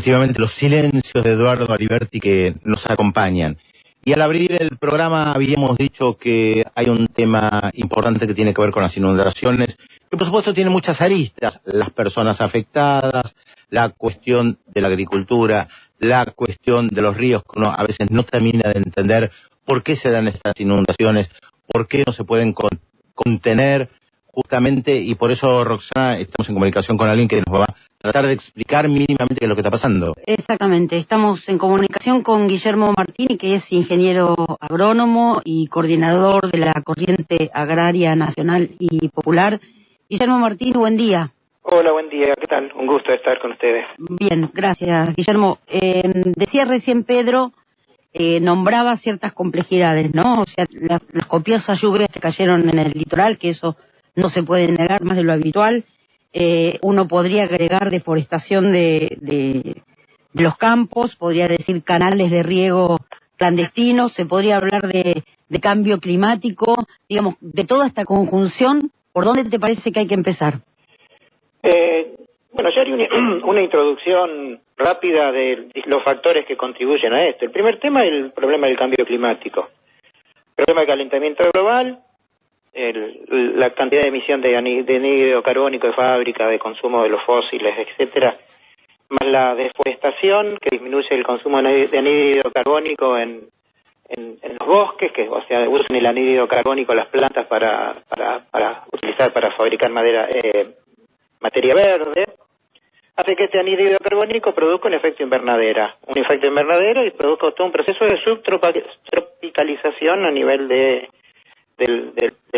efectivamente los silencios de Eduardo Aliberti que nos acompañan. Y al abrir el programa habíamos dicho que hay un tema importante que tiene que ver con las inundaciones, que por supuesto tiene muchas aristas, las personas afectadas, la cuestión de la agricultura, la cuestión de los ríos, que uno a veces no termina de entender por qué se dan estas inundaciones, por qué no se pueden contener justamente, y por eso, Roxana, estamos en comunicación con alguien que nos va a tratar de explicar mínimamente qué es lo que está pasando. Exactamente, estamos en comunicación con Guillermo Martini, que es ingeniero agrónomo y coordinador de la Corriente Agraria Nacional y Popular. Guillermo Martini, buen día. Hola, buen día, ¿qué tal? Un gusto estar con ustedes. Bien, gracias, Guillermo. Decía recién Pedro, nombraba ciertas complejidades, ¿no? O sea, las copiosas lluvias que cayeron en el litoral, que eso no se puede negar más de lo habitual. Uno podría agregar deforestación de los campos, podría decir canales de riego clandestinos, se podría hablar de cambio climático, digamos, de toda esta conjunción. ¿Por dónde te parece que hay que empezar? Bueno, yo haría una introducción rápida de los factores que contribuyen a esto. El primer tema es el problema del cambio climático. El problema del calentamiento global, la cantidad de emisión de anhídrido carbónico de fábrica, de consumo de los fósiles, etcétera, más la deforestación que disminuye el consumo de anhídrido carbónico en los bosques, que o sea usan el anhídrido carbónico las plantas para utilizar para fabricar materia verde, hace que este anhídrido carbónico produzca un efecto invernadero y produzca todo un proceso de subtropicalización a nivel del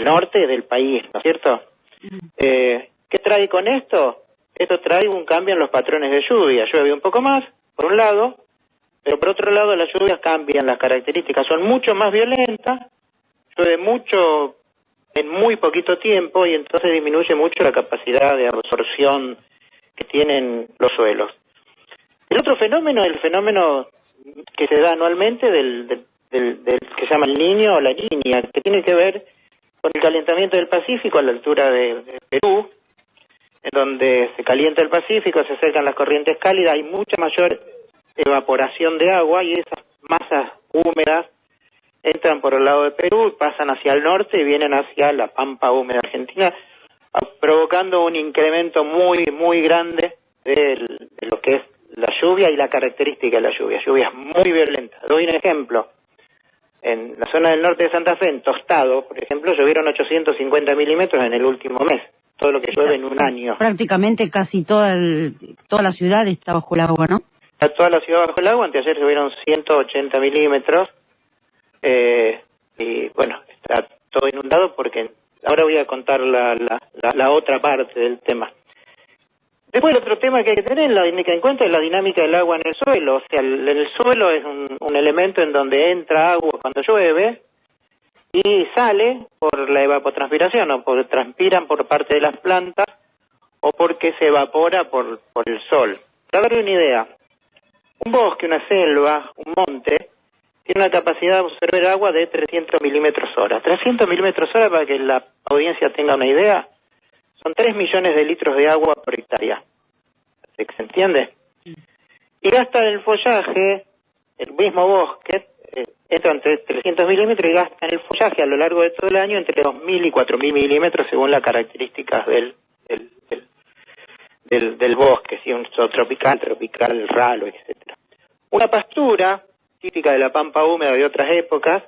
norte del país, ¿no es cierto? ¿Qué trae con esto? Esto trae un cambio en los patrones de lluvia. Llueve un poco más, por un lado, pero por otro lado las lluvias cambian las características, son mucho más violentas, llueve mucho en muy poquito tiempo y entonces disminuye mucho la capacidad de absorción que tienen los suelos. El otro fenómeno es el fenómeno que se da anualmente del que se llama el Niño o la Niña, que tiene que ver con el calentamiento del Pacífico a la altura de Perú, en donde se calienta el Pacífico, se acercan las corrientes cálidas, hay mucha mayor evaporación de agua y esas masas húmedas entran por el lado de Perú, pasan hacia el norte y vienen hacia la pampa húmeda argentina, provocando un incremento muy grande de lo que es la lluvia y la característica de la lluvia. Lluvias muy violentas. Doy un ejemplo. En la zona del norte de Santa Fe, en Tostado, por ejemplo, llovieron 850 milímetros en el último mes. Todo lo que llueve en un año. Prácticamente casi toda la ciudad está bajo el agua, ¿no? Toda la ciudad bajo el agua. Anteayer llovieron 180 milímetros. Y bueno, está todo inundado porque ahora voy a contar la otra parte del tema. Después el otro tema que hay que tener en cuenta es la dinámica del agua en el suelo. O sea, el suelo es un elemento en donde entra agua cuando llueve y sale por la evapotranspiración, o porque transpiran por parte de las plantas o porque se evapora por el sol. Para darle una idea, un bosque, una selva, un monte, tiene una capacidad de absorber agua de 300 milímetros hora. 300 milímetros hora, para que la audiencia tenga una idea, son 3 millones de litros de agua por hectárea. ¿Se entiende? Y gasta en el follaje, el mismo bosque, entra entre 300 milímetros y gasta en el follaje a lo largo de todo el año entre 2.000 y 4.000 milímetros según las características del bosque, si un subtropical, tropical, ralo, etcétera. Una pastura típica de la pampa húmeda de otras épocas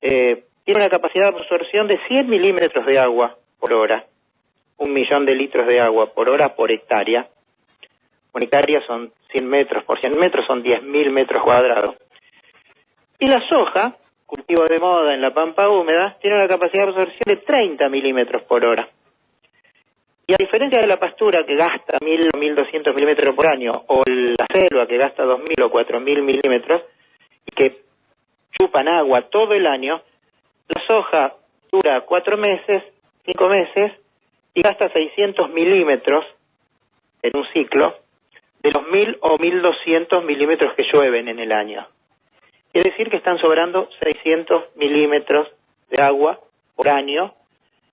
tiene una capacidad de absorción de 100 milímetros de agua por hora. 1 millón de litros de agua por hora por hectárea. Una hectárea son 100 metros, por 100 metros son 10.000 metros cuadrados. Y la soja, cultivo de moda en la pampa húmeda, tiene una capacidad de absorción de 30 milímetros por hora. Y a diferencia de la pastura que gasta 1.000 o 1.200 milímetros por año, o la selva que gasta 2.000 o 4.000 milímetros, y que chupan agua todo el año, la soja dura 4 meses, 5 meses, y gasta 600 milímetros en un ciclo de los 1.000 o 1.200 milímetros que llueven en el año. Quiere decir que están sobrando 600 milímetros de agua por año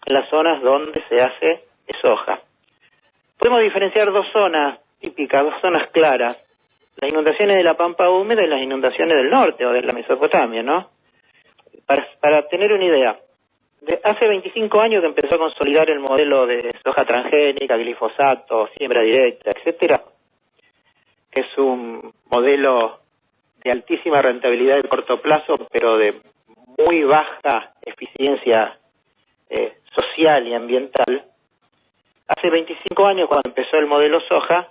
en las zonas donde se hace soja. Podemos diferenciar dos zonas típicas, dos zonas claras. las inundaciones de la pampa húmeda y las inundaciones del norte o de la Mesopotamia, ¿no? Para tener una idea, hace 25 años que empezó a consolidar el modelo de soja transgénica, glifosato, siembra directa, etcétera, que es un modelo de altísima rentabilidad de corto plazo, pero de muy baja eficiencia social y ambiental. Hace 25 años, cuando empezó el modelo soja,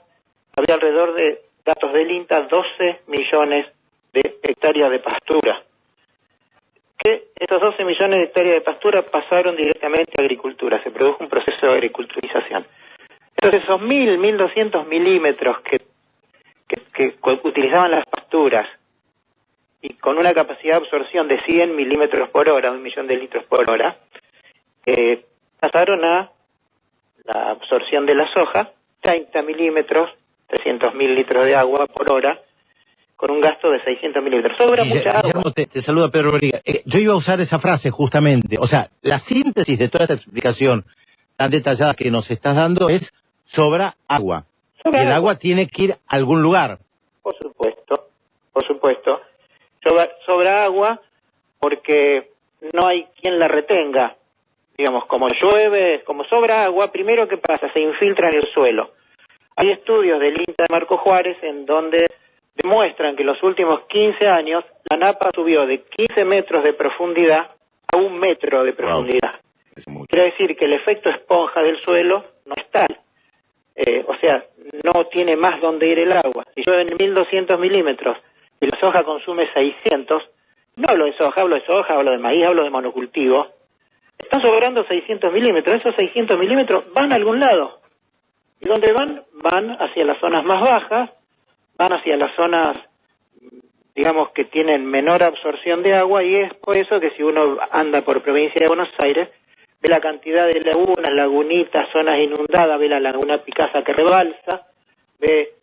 había alrededor de datos del INTA 12 millones de hectáreas de pastura. Que estos 12 millones de hectáreas de pastura pasaron directamente a agricultura, se produjo un proceso de agriculturización. Entonces esos 1.200 milímetros que utilizaban las pasturas y con una capacidad de absorción de 100 milímetros por hora, 1 millón de litros por hora, pasaron a la absorción de la soja, 30 milímetros, 300.000 litros de agua por hora, con un gasto de 600 mililitros. Sobra mucha agua. Guillermo, te saluda Pedro Rodríguez. Yo iba a usar esa frase justamente. O sea, la síntesis de toda esta explicación tan detallada que nos estás dando es sobra agua. Y el agua tiene que ir a algún lugar. Por supuesto, por supuesto. Sobra agua porque no hay quien la retenga. Digamos, como llueve, como sobra agua, primero ¿qué pasa? Se infiltra en el suelo. Hay estudios del INTA de Marco Juárez en donde demuestran que en los últimos 15 años la napa subió de 15 metros de profundidad a 1 metro de profundidad. Wow. Quiere decir que el efecto esponja del suelo no es tal. O sea, no tiene más donde ir el agua. Si llueven 1.200 milímetros y la soja consume 600, no hablo de soja, hablo de maíz, hablo de monocultivo, están sobrando 600 milímetros. Esos 600 milímetros van a algún lado. ¿Y dónde van? Van hacia las zonas más bajas, van hacia las zonas, digamos, que tienen menor absorción de agua, y es por eso que si uno anda por provincia de Buenos Aires, ve la cantidad de lagunas, lagunitas, zonas inundadas, ve la laguna Picasa que rebalsa, ve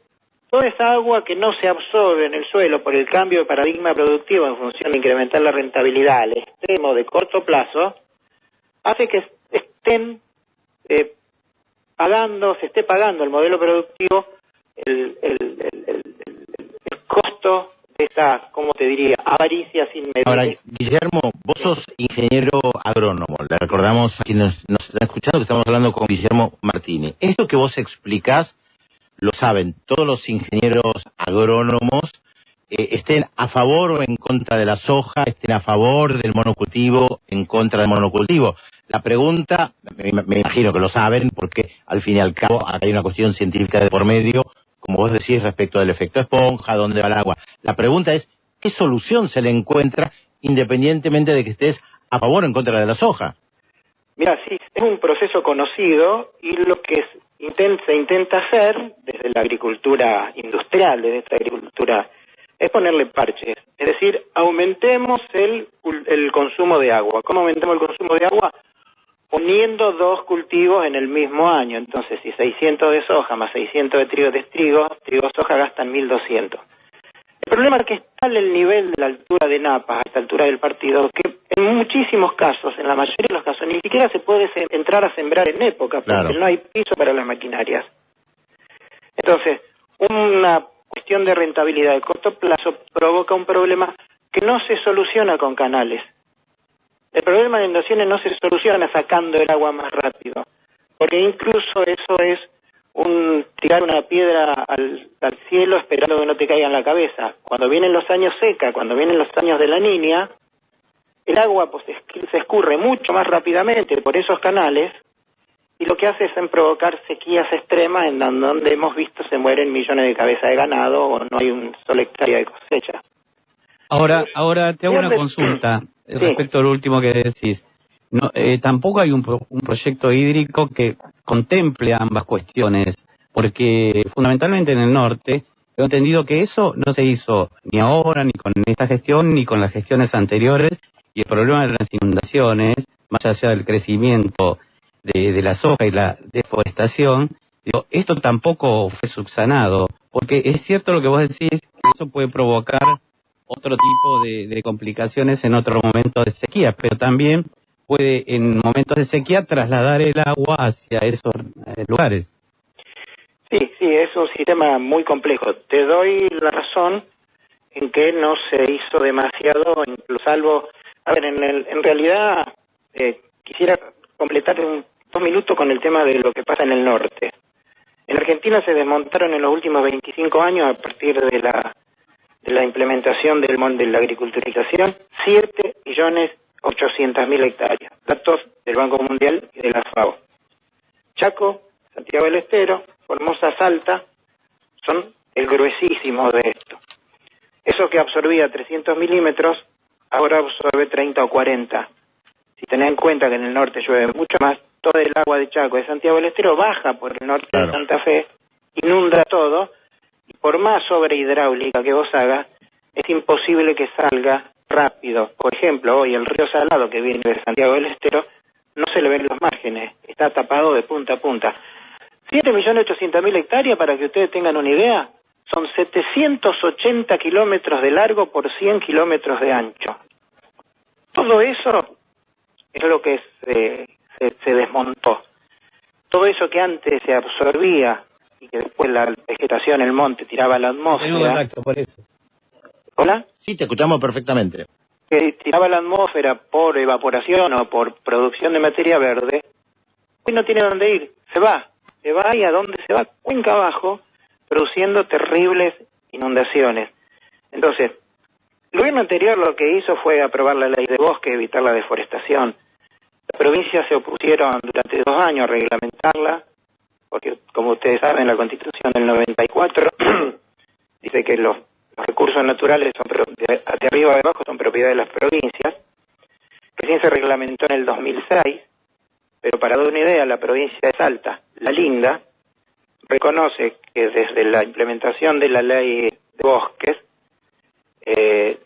toda esa agua que no se absorbe en el suelo por el cambio de paradigma productivo en función de incrementar la rentabilidad al extremo de corto plazo, hace que estén se esté pagando el modelo productivo el costo de esta, ¿cómo te diría?, avaricia sin medida. Ahora, Guillermo, vos sos ingeniero agrónomo. Le recordamos a quienes nos están escuchando que estamos hablando con Guillermo Martini. Esto que vos explicás lo saben todos los ingenieros agrónomos, estén a favor o en contra de la soja, estén a favor del monocultivo, en contra del monocultivo. La pregunta, me imagino que lo saben, porque al fin y al cabo acá hay una cuestión científica de por medio, como vos decís, respecto del efecto esponja, dónde va el agua. La pregunta es, ¿qué solución se le encuentra independientemente de que estés a favor o en contra de la soja? Mira, sí, es un proceso conocido y lo que se intenta hacer desde la agricultura industrial, desde esta agricultura, es ponerle parches. Es decir, aumentemos el consumo de agua. ¿Cómo aumentamos el consumo de agua? Poniendo 2 cultivos en el mismo año. Entonces, si 600 de soja más 600 de trigo soja gastan 1.200. El problema es que es tal el nivel de la altura de napas a esta altura del partido que en muchísimos casos, en la mayoría de los casos, ni siquiera se puede entrar a sembrar en época, porque claro, no hay piso para las maquinarias. Entonces, una cuestión de rentabilidad de corto plazo provoca un problema que no se soluciona con canales. El problema de inundaciones no se soluciona sacando el agua más rápido, porque incluso eso es tirar una piedra al cielo esperando que no te caiga en la cabeza. Cuando vienen los años seca, cuando vienen los años de la Niña, el agua pues se escurre mucho más rápidamente por esos canales y lo que hace es provocar sequías extremas en donde hemos visto se mueren millones de cabezas de ganado o no hay un sola hectárea de cosecha. Ahora te hago una consulta respecto a lo último que decís. No, tampoco hay un proyecto hídrico que contemple ambas cuestiones, porque fundamentalmente en el norte he entendido que eso no se hizo ni ahora, ni con esta gestión, ni con las gestiones anteriores, y el problema de las inundaciones, más allá del crecimiento de la soja y la deforestación, esto tampoco fue subsanado, porque es cierto lo que vos decís, que eso puede provocar otro tipo de complicaciones en otro momento de sequía, pero también puede en momentos de sequía trasladar el agua hacia esos lugares. Sí, es un sistema muy complejo. Te doy la razón en que no se hizo demasiado, salvo... A ver, en realidad quisiera completar 2 minutos con el tema de lo que pasa en el norte. En Argentina se desmontaron en los últimos 25 años, a partir de la implementación de la agriculturización, 7.800.000 hectáreas. Datos del Banco Mundial y de la FAO. Chaco, Santiago del Estero, Formosa, Salta, son el gruesísimo de esto. Eso que absorbía 300 milímetros, ahora absorbe 30 o 40. Si tenés en cuenta que en el norte llueve mucho más, todo el agua de Chaco de Santiago del Estero baja por el norte de Santa Fe, inunda todo, y por más obra hidráulica que vos hagas, es imposible que salga rápido. Por ejemplo, hoy el río Salado, que viene de Santiago del Estero, no se le ven los márgenes, está tapado de punta a punta. 7.800.000 hectáreas, para que ustedes tengan una idea, son 780 kilómetros de largo por 100 kilómetros de ancho. Todo eso es lo que se desmontó. Todo eso que antes se absorbía y que después la vegetación, el monte, tiraba a la atmósfera. Tengo contacto, por eso. ¿Hola? Sí, te escuchamos perfectamente. Que tiraba a la atmósfera por evaporación o por producción de materia verde, hoy no tiene dónde ir. Se va y ¿a dónde se va? Cuenca abajo, produciendo terribles inundaciones. Entonces, el gobierno anterior lo que hizo fue aprobar la ley de bosque, evitar la deforestación. Las provincias se opusieron durante 2 años a reglamentarla, porque, como ustedes saben, la Constitución del 94 dice que los recursos naturales de arriba a abajo son propiedad de las provincias. Recién se reglamentó en el 2006, pero para dar una idea, la provincia de Salta, La Linda, reconoce que desde la implementación de la ley de bosques se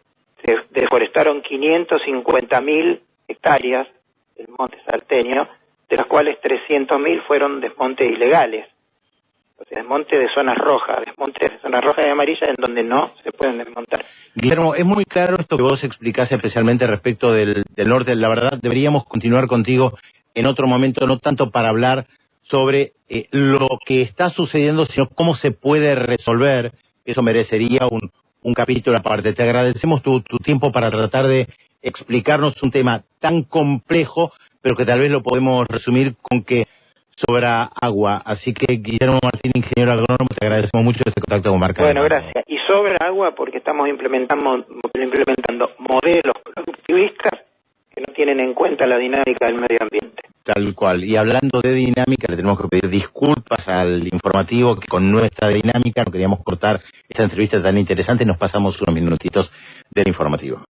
deforestaron 550.000 hectáreas del monte salteño, de las cuales 300.000 fueron desmontes ilegales. O sea, desmonte de zonas rojas y amarillas en donde no se pueden desmontar. Guillermo, es muy claro esto que vos explicás, especialmente respecto del norte. La verdad, deberíamos continuar contigo en otro momento, no tanto para hablar sobre lo que está sucediendo, sino cómo se puede resolver. Eso merecería un capítulo aparte. Te agradecemos tu tiempo para tratar de explicarnos un tema tan complejo, pero que tal vez lo podemos resumir con que sobra agua. Así que, Guillermo Martín, ingeniero agrónomo, te agradecemos mucho este contacto con Marca. Bueno, gracias. Y sobra agua porque estamos implementando modelos productivistas que no tienen en cuenta la dinámica del medio ambiente. Tal cual. Y hablando de dinámica, le tenemos que pedir disculpas al informativo, que con nuestra dinámica no queríamos cortar esta entrevista tan interesante. Nos pasamos unos minutitos del informativo.